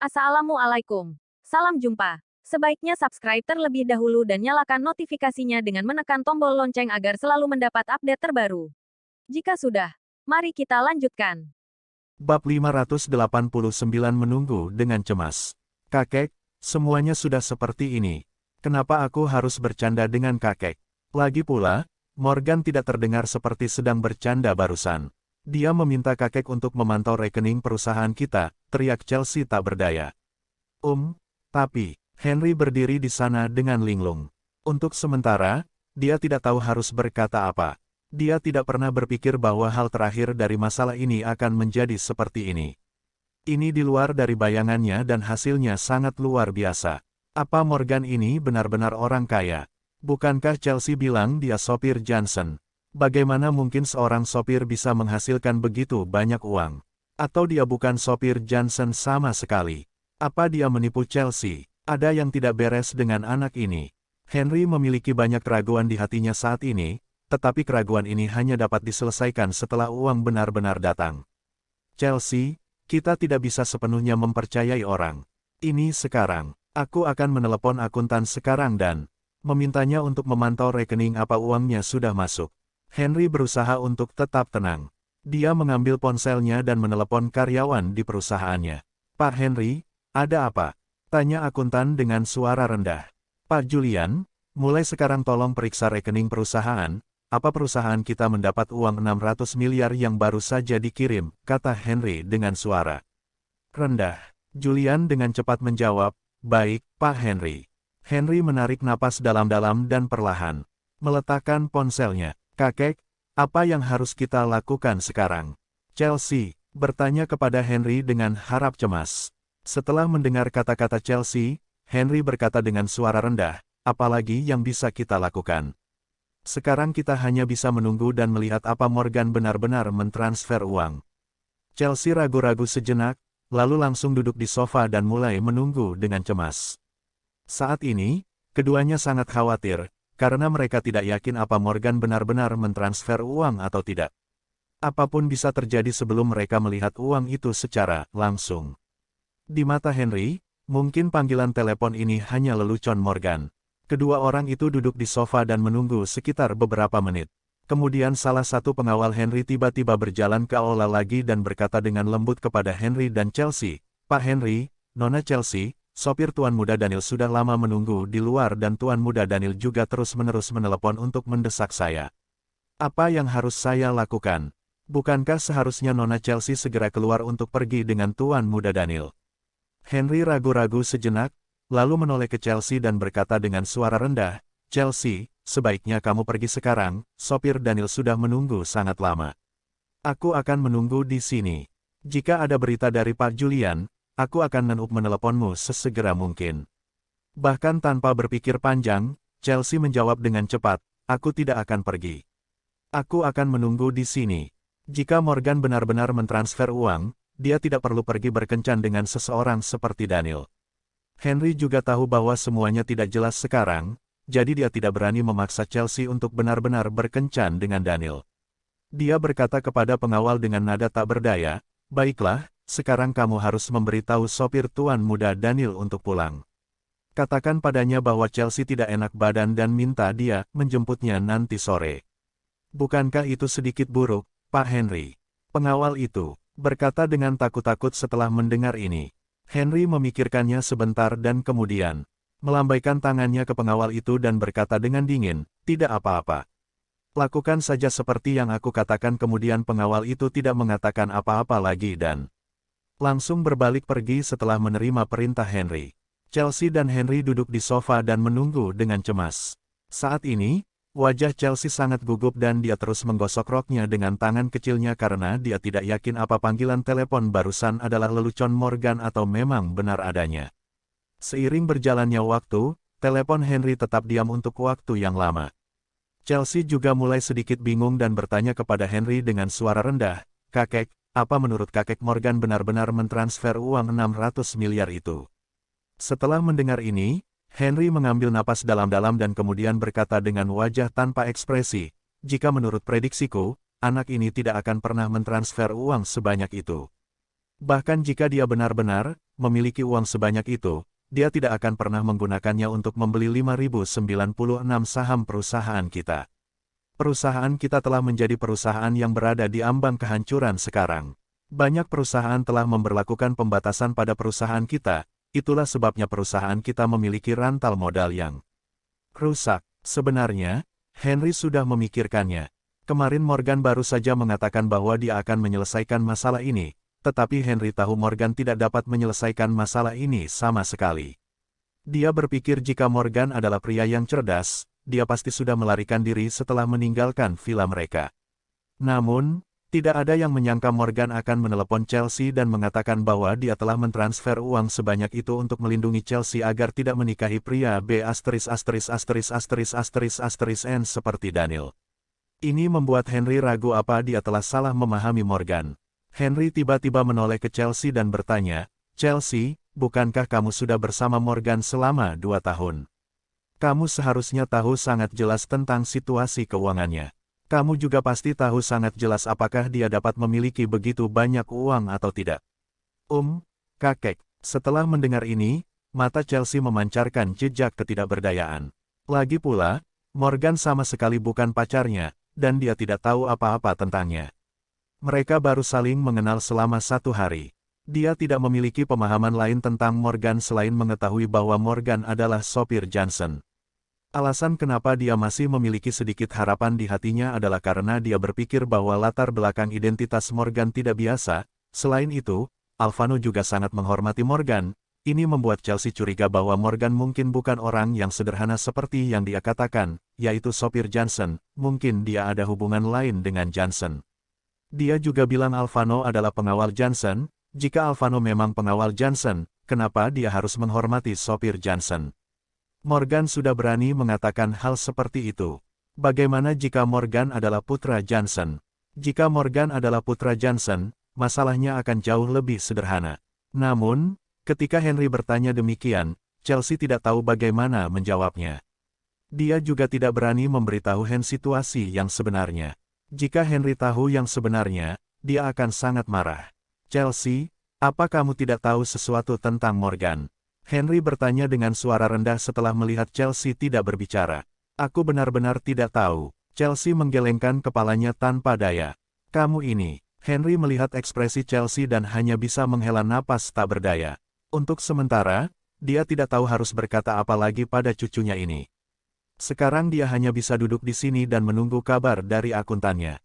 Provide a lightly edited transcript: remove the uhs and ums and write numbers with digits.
Assalamualaikum. Salam jumpa. Sebaiknya subscribe terlebih dahulu dan nyalakan notifikasinya dengan menekan tombol lonceng agar selalu mendapat update terbaru. Jika sudah, mari kita lanjutkan. Bab 589 menunggu dengan cemas. Kakek, semuanya sudah seperti ini. Kenapa aku harus bercanda dengan kakek? Lagi pula, Morgan tidak terdengar seperti sedang bercanda barusan. Dia meminta kakek untuk memantau rekening perusahaan kita, teriak Chelsea tak berdaya. Tapi, Henry berdiri di sana dengan linglung. Untuk sementara, dia tidak tahu harus berkata apa. Dia tidak pernah berpikir bahwa hal terakhir dari masalah ini akan menjadi seperti ini. Ini di luar dari bayangannya dan hasilnya sangat luar biasa. Apa Morgan ini benar-benar orang kaya? Bukankah Chelsea bilang dia sopir Johnson? Bagaimana mungkin seorang sopir bisa menghasilkan begitu banyak uang? Atau dia bukan sopir Johnson sama sekali? Apa dia menipu Chelsea? Ada yang tidak beres dengan anak ini. Henry memiliki banyak keraguan di hatinya saat ini, tetapi keraguan ini hanya dapat diselesaikan setelah uang benar-benar datang. Chelsea, kita tidak bisa sepenuhnya mempercayai orang. Ini sekarang. Aku akan menelepon akuntan sekarang dan memintanya untuk memantau rekening apa uangnya sudah masuk. Henry berusaha untuk tetap tenang. Dia mengambil ponselnya dan menelepon karyawan di perusahaannya. Pak Henry, ada apa? Tanya akuntan dengan suara rendah. Pak Julian, mulai sekarang tolong periksa rekening perusahaan. Apa perusahaan kita mendapat uang 600 miliar yang baru saja dikirim, kata Henry dengan suara rendah. Julian dengan cepat menjawab, baik, Pak Henry. Henry menarik napas dalam-dalam dan perlahan meletakkan ponselnya. Kakek, apa yang harus kita lakukan sekarang? Chelsea bertanya kepada Henry dengan harap cemas. Setelah mendengar kata-kata Chelsea, Henry berkata dengan suara rendah, apalagi yang bisa kita lakukan? Sekarang kita hanya bisa menunggu dan melihat apa Morgan benar-benar mentransfer uang. Chelsea ragu-ragu sejenak, lalu langsung duduk di sofa dan mulai menunggu dengan cemas. Saat ini, keduanya sangat khawatir, karena mereka tidak yakin apa Morgan benar-benar mentransfer uang atau tidak. Apapun bisa terjadi sebelum mereka melihat uang itu secara langsung. Di mata Henry, mungkin panggilan telepon ini hanya lelucon Morgan. Kedua orang itu duduk di sofa dan menunggu sekitar beberapa menit. Kemudian salah satu pengawal Henry tiba-tiba berjalan ke aula lagi dan berkata dengan lembut kepada Henry dan Chelsea, Pak Henry, Nona Chelsea, sopir Tuan Muda Daniel sudah lama menunggu di luar dan Tuan Muda Daniel juga terus-menerus menelepon untuk mendesak saya. Apa yang harus saya lakukan? Bukankah seharusnya Nona Chelsea segera keluar untuk pergi dengan Tuan Muda Daniel? Henry ragu-ragu sejenak, lalu menoleh ke Chelsea dan berkata dengan suara rendah, Chelsea, sebaiknya kamu pergi sekarang, sopir Daniel sudah menunggu sangat lama. Aku akan menunggu di sini. Jika ada berita dari Pak Julian, aku akan meneleponmu sesegera mungkin. Bahkan tanpa berpikir panjang, Chelsea menjawab dengan cepat, aku tidak akan pergi. Aku akan menunggu di sini. Jika Morgan benar-benar mentransfer uang, dia tidak perlu pergi berkencan dengan seseorang seperti Daniel. Henry juga tahu bahwa semuanya tidak jelas sekarang, jadi dia tidak berani memaksa Chelsea untuk benar-benar berkencan dengan Daniel. Dia berkata kepada pengawal dengan nada tak berdaya, baiklah, sekarang kamu harus memberitahu sopir Tuan Muda Daniel untuk pulang. Katakan padanya bahwa Chelsea tidak enak badan dan minta dia menjemputnya nanti sore. Bukankah itu sedikit buruk, Pak Henry? Pengawal itu berkata dengan takut-takut setelah mendengar ini. Henry memikirkannya sebentar dan kemudian melambaikan tangannya ke pengawal itu dan berkata dengan dingin, tidak apa-apa. Lakukan saja seperti yang aku katakan. Kemudian pengawal itu tidak mengatakan apa-apa lagi dan langsung berbalik pergi setelah menerima perintah Henry. Chelsea dan Henry duduk di sofa dan menunggu dengan cemas. Saat ini, wajah Chelsea sangat gugup dan dia terus menggosok roknya dengan tangan kecilnya karena dia tidak yakin apa panggilan telepon barusan adalah lelucon Morgan atau memang benar adanya. Seiring berjalannya waktu, telepon Henry tetap diam untuk waktu yang lama. Chelsea juga mulai sedikit bingung dan bertanya kepada Henry dengan suara rendah, kakek, apa menurut kakek Morgan benar-benar mentransfer uang 600 miliar itu? Setelah mendengar ini, Henry mengambil napas dalam-dalam dan kemudian berkata dengan wajah tanpa ekspresi, jika menurut prediksiku, anak ini tidak akan pernah mentransfer uang sebanyak itu. Bahkan jika dia benar-benar memiliki uang sebanyak itu, dia tidak akan pernah menggunakannya untuk membeli 5.096 saham perusahaan kita. Perusahaan kita telah menjadi perusahaan yang berada di ambang kehancuran sekarang. Banyak perusahaan telah memberlakukan pembatasan pada perusahaan kita, itulah sebabnya perusahaan kita memiliki rantal modal yang rusak. Sebenarnya, Henry sudah memikirkannya. Kemarin Morgan baru saja mengatakan bahwa dia akan menyelesaikan masalah ini, tetapi Henry tahu Morgan tidak dapat menyelesaikan masalah ini sama sekali. Dia berpikir jika Morgan adalah pria yang cerdas, dia pasti sudah melarikan diri setelah meninggalkan villa mereka. Namun, tidak ada yang menyangka Morgan akan menelepon Chelsea dan mengatakan bahwa dia telah mentransfer uang sebanyak itu untuk melindungi Chelsea agar tidak menikahi pria B***N seperti Daniel. Ini membuat Henry ragu apa dia telah salah memahami Morgan. Henry tiba-tiba menoleh ke Chelsea dan bertanya, "Chelsea, bukankah kamu sudah bersama Morgan selama 2 tahun? Kamu seharusnya tahu sangat jelas tentang situasi keuangannya. Kamu juga pasti tahu sangat jelas apakah dia dapat memiliki begitu banyak uang atau tidak." Kakek. Setelah mendengar ini, mata Chelsea memancarkan jejak ketidakberdayaan. Lagi pula, Morgan sama sekali bukan pacarnya, dan dia tidak tahu apa-apa tentangnya. Mereka baru saling mengenal selama 1 hari. Dia tidak memiliki pemahaman lain tentang Morgan selain mengetahui bahwa Morgan adalah sopir Johnson. Alasan kenapa dia masih memiliki sedikit harapan di hatinya adalah karena dia berpikir bahwa latar belakang identitas Morgan tidak biasa. Selain itu, Alvano juga sangat menghormati Morgan. Ini membuat Chelsea curiga bahwa Morgan mungkin bukan orang yang sederhana seperti yang dia katakan, yaitu sopir Johnson. Mungkin dia ada hubungan lain dengan Johnson. Dia juga bilang Alvano adalah pengawal Johnson. Jika Alvano memang pengawal Johnson, kenapa dia harus menghormati sopir Johnson? Morgan sudah berani mengatakan hal seperti itu. Bagaimana jika Morgan adalah putra Johnson? Jika Morgan adalah putra Johnson, masalahnya akan jauh lebih sederhana. Namun, ketika Henry bertanya demikian, Chelsea tidak tahu bagaimana menjawabnya. Dia juga tidak berani memberitahu Henry situasi yang sebenarnya. Jika Henry tahu yang sebenarnya, dia akan sangat marah. "Chelsea, apa kamu tidak tahu sesuatu tentang Morgan?" Henry bertanya dengan suara rendah setelah melihat Chelsea tidak berbicara. "Aku benar-benar tidak tahu." Chelsea menggelengkan kepalanya tanpa daya. "Kamu ini." Henry melihat ekspresi Chelsea dan hanya bisa menghela napas tak berdaya. Untuk sementara, dia tidak tahu harus berkata apa lagi pada cucunya ini. Sekarang dia hanya bisa duduk di sini dan menunggu kabar dari akuntannya.